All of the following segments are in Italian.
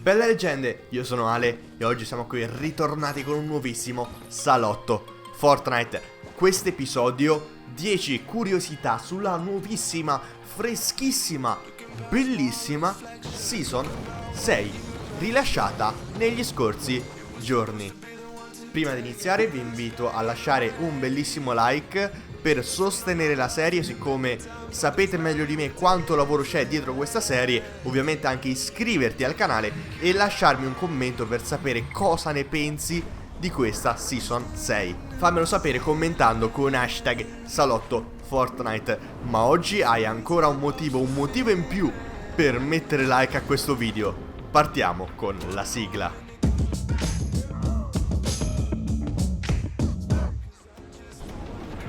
Belle leggende, io sono Ale e oggi siamo qui ritornati con un nuovissimo salotto Fortnite. Questo episodio 10 curiosità sulla nuovissima, freschissima, bellissima Season 6 rilasciata negli scorsi giorni. Prima di iniziare vi invito a lasciare un bellissimo like per sostenere la serie, siccome sapete meglio di me quanto lavoro c'è dietro questa serie. Ovviamente anche iscriverti al canale e lasciarmi un commento per sapere cosa ne pensi di questa Season 6. Fammelo sapere commentando con hashtag Salotto Fortnite. Ma oggi hai ancora un motivo in più per mettere like a questo video. Partiamo con la sigla.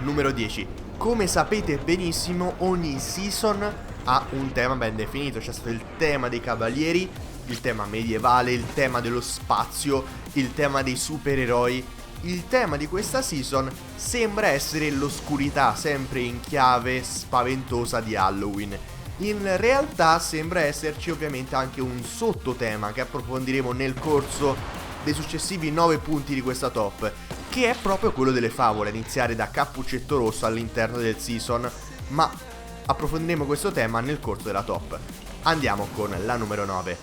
Numero 10. Come sapete benissimo, ogni season ha un tema ben definito. C'è stato il tema dei cavalieri, il tema medievale, il tema dello spazio, il tema dei supereroi. Il tema di questa season sembra essere l'oscurità, sempre in chiave spaventosa di Halloween. In realtà sembra esserci ovviamente anche un sottotema che approfondiremo nel corso dei successivi 9 punti di questa top, che è proprio quello delle favole, a iniziare da Cappuccetto Rosso all'interno del season, ma approfondiremo questo tema nel corso della top. Andiamo con la numero 9.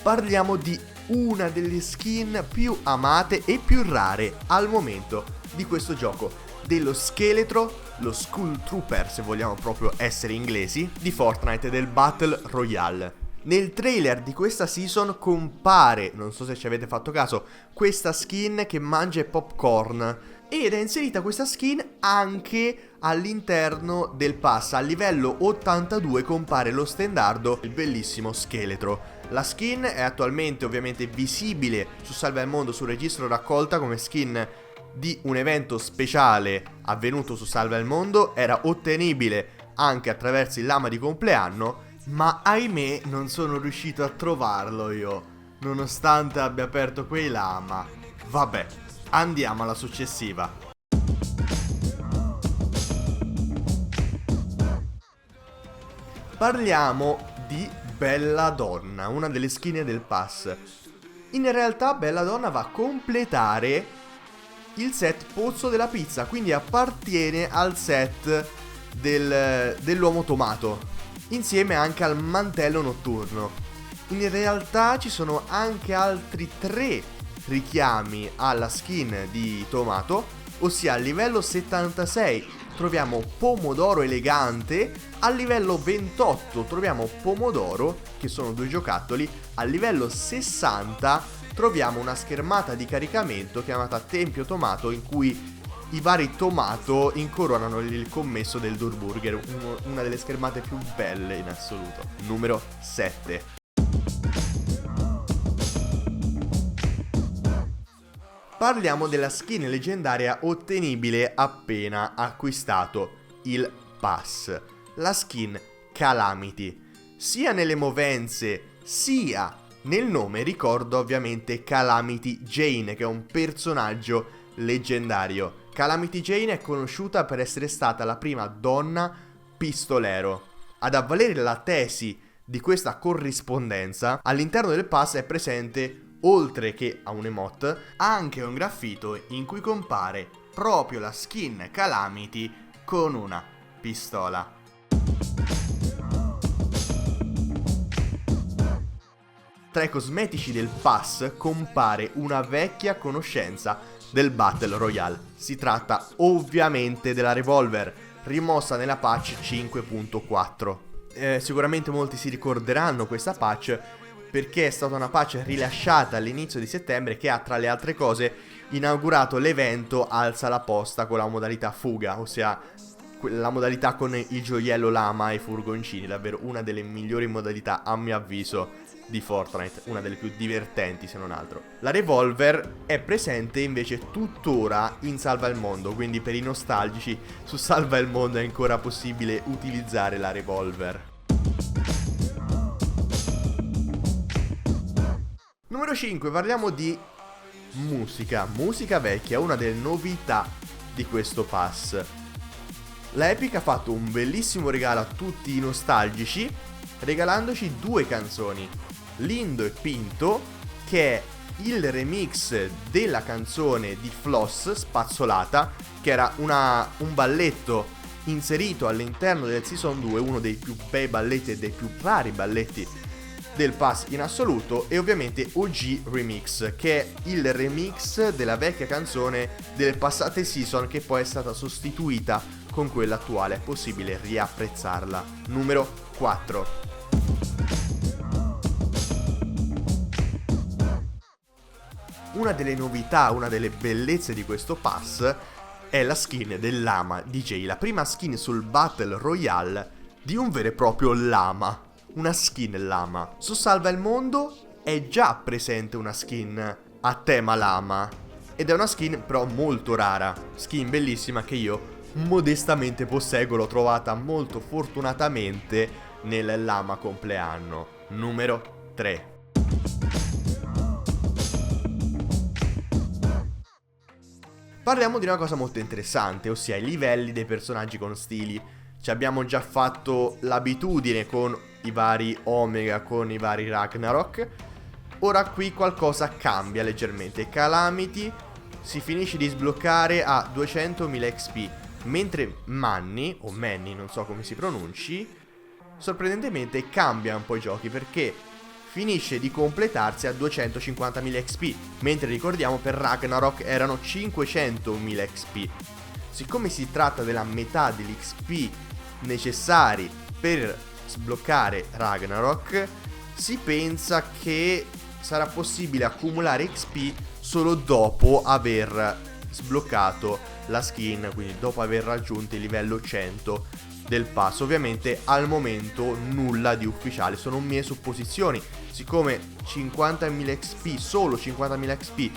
Parliamo di una delle skin più amate e più rare al momento di questo gioco, dello scheletro, lo Skull Trooper se vogliamo proprio essere inglesi, di Fortnite, del Battle Royale. Nel trailer di questa season compare, non so se ci avete fatto caso, questa skin che mangia popcorn, ed è inserita questa skin anche all'interno del pass. A livello 82 compare lo stendardo, il bellissimo scheletro. La skin è attualmente ovviamente visibile su Salva il Mondo, sul registro raccolta come skin di un evento speciale avvenuto su Salva il Mondo. Era ottenibile anche attraverso il lama di compleanno, ma ahimè non sono riuscito a trovarlo io, nonostante abbia aperto quei lama. Vabbè, andiamo alla successiva. Parliamo di Belladonna, una delle skin del pass. In realtà Belladonna va a completare il set Pozzo della Pizza, quindi appartiene al set dell'uomo tomato, insieme anche al mantello notturno. In realtà ci sono anche altri 3 richiami alla skin di Tomato, ossia a livello 76 troviamo Pomodoro Elegante, a livello 28 troviamo Pomodoro, che sono 2 giocattoli, a livello 60 troviamo una schermata di caricamento chiamata Tempio Tomato, in cui i vari Tomato incoronano il commesso del Durburger, una delle schermate più belle in assoluto. Numero 7. Parliamo della skin leggendaria ottenibile appena acquistato il pass. La skin Calamity. Sia nelle movenze sia nel nome ricorda ovviamente Calamity Jane, che è un personaggio leggendario. Calamity Jane è conosciuta per essere stata la prima donna pistolero. Ad avvalere la tesi di questa corrispondenza, all'interno del pass è presente, oltre che a un emote, anche un graffito in cui compare proprio la skin Calamity con una pistola. Tra i cosmetici del pass compare una vecchia conoscenza del Battle Royale. Si tratta ovviamente della revolver, rimossa nella patch 5.4. Sicuramente molti si ricorderanno questa patch, perché è stata una patch rilasciata all'inizio di settembre che ha, tra le altre cose, inaugurato l'evento Alza la posta con la modalità fuga, ossia la modalità con il gioiello lama e i furgoncini. Davvero una delle migliori modalità, a mio avviso, di Fortnite, una delle più divertenti se non altro. La revolver è presente invece tuttora in Salva il Mondo, quindi per i nostalgici su Salva il Mondo è ancora possibile utilizzare la revolver. Numero 5, parliamo di musica vecchia, una delle novità di questo pass. La Epic ha fatto un bellissimo regalo a tutti i nostalgici, regalandoci due canzoni, Lindo e Pinto, che è il remix della canzone di Floss, Spazzolata, che era un balletto inserito all'interno del Season 2, uno dei più bei balletti e dei più rari balletti del pass in assoluto, e ovviamente OG Remix, che è il remix della vecchia canzone delle passate season che poi è stata sostituita con quella attuale. È possibile riapprezzarla. Numero 4. Una delle novità, una delle bellezze di questo pass è la skin del Lama DJ, la prima skin sul Battle Royale di un vero e proprio lama. Una skin lama. Su Salva il Mondo è già presente una skin a tema lama, ed è una skin però molto rara, skin bellissima che io modestamente posseggo, l'ho trovata molto fortunatamente nel lama compleanno. Numero 3. Parliamo di una cosa molto interessante, ossia i livelli dei personaggi con stili. Ci abbiamo già fatto l'abitudine con i vari Omega, con i vari Ragnarok. Ora qui qualcosa cambia leggermente. Calamity si finisce di sbloccare a 200.000 XP, mentre Manny, o Manny, non so come si pronunci, sorprendentemente cambia un po' i giochi, perché finisce di completarsi a 250.000 XP, mentre ricordiamo per Ragnarok erano 500.000 XP. Siccome si tratta della metà degli XP necessari per sbloccare Ragnarok, si pensa che sarà possibile accumulare XP solo dopo aver sbloccato la skin, quindi dopo aver raggiunto il livello 100 del pass. Ovviamente al momento nulla di ufficiale, sono mie supposizioni, siccome 50.000 XP, solo 50.000 XP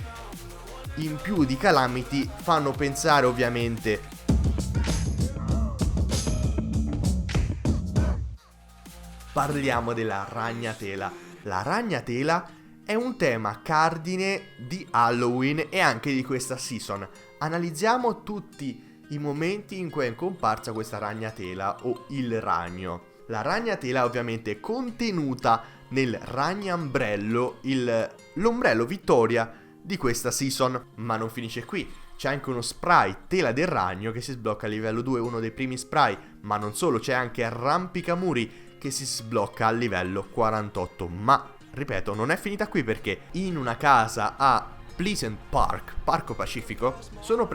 in più di Calamity fanno pensare ovviamente. Parliamo della ragnatela. La ragnatela è un tema cardine di Halloween e anche di questa season. Analizziamo tutti i momenti in cui è comparsa questa ragnatela o il ragno. La ragnatela ovviamente è contenuta nel ragnambrello, l'ombrello vittoria di questa season, ma non finisce qui. C'è anche uno spray tela del ragno che si sblocca a livello 2, uno dei primi spray, ma non solo, c'è anche arrampicamuri che si sblocca a livello 48. Ma ripeto, non è finita qui, perché in una casa a Pleasant Park, Parco Pacifico, sono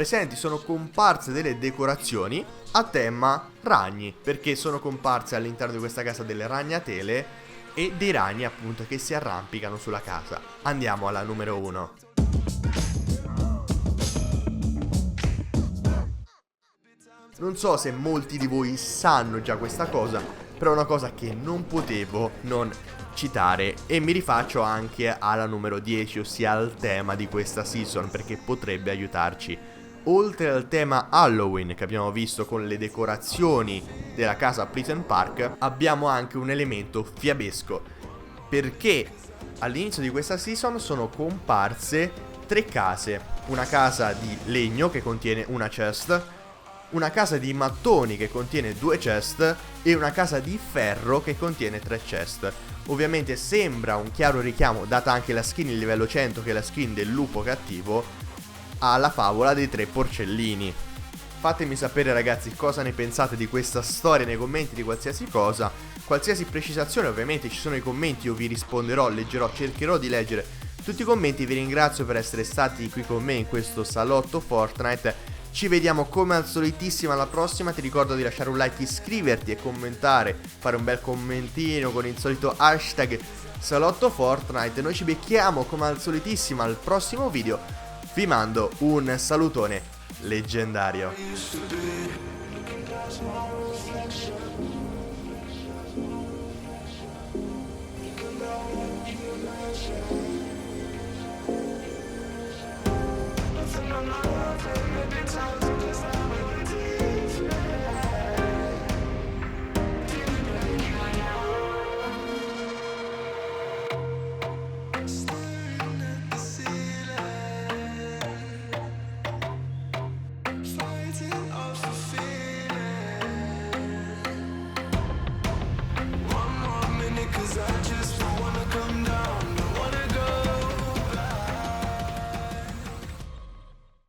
comparse delle decorazioni a tema ragni, perché sono comparse all'interno di questa casa delle ragnatele e dei ragni appunto che si arrampicano sulla casa. Andiamo alla numero 1. Non so se molti di voi sanno già questa cosa, però è una cosa che non potevo non citare, e mi rifaccio anche alla numero 10, ossia al tema di questa season, perché potrebbe aiutarci. Oltre al tema Halloween che abbiamo visto con le decorazioni della casa Pleasant Park, abbiamo anche un elemento fiabesco, perché all'inizio di questa season sono comparse 3 case: una casa di legno che contiene una chest, una casa di mattoni che contiene 2 chest e una casa di ferro che contiene 3 chest. Ovviamente sembra un chiaro richiamo, data anche la skin il livello 100 che è la skin del lupo cattivo, alla favola dei 3 porcellini. Fatemi sapere ragazzi cosa ne pensate di questa storia nei commenti, di qualsiasi cosa. Qualsiasi precisazione ovviamente ci sono i commenti, io vi risponderò, leggerò, cercherò di leggere tutti i commenti. Vi ringrazio per essere stati qui con me in questo salotto Fortnite. Ci vediamo come al solitissimo alla prossima. Ti ricordo di lasciare un like, iscriverti e commentare, fare un bel commentino con il solito hashtag Salotto Fortnite. Noi ci becchiamo come al solitissimo al prossimo video. Vi mando un salutone leggendario.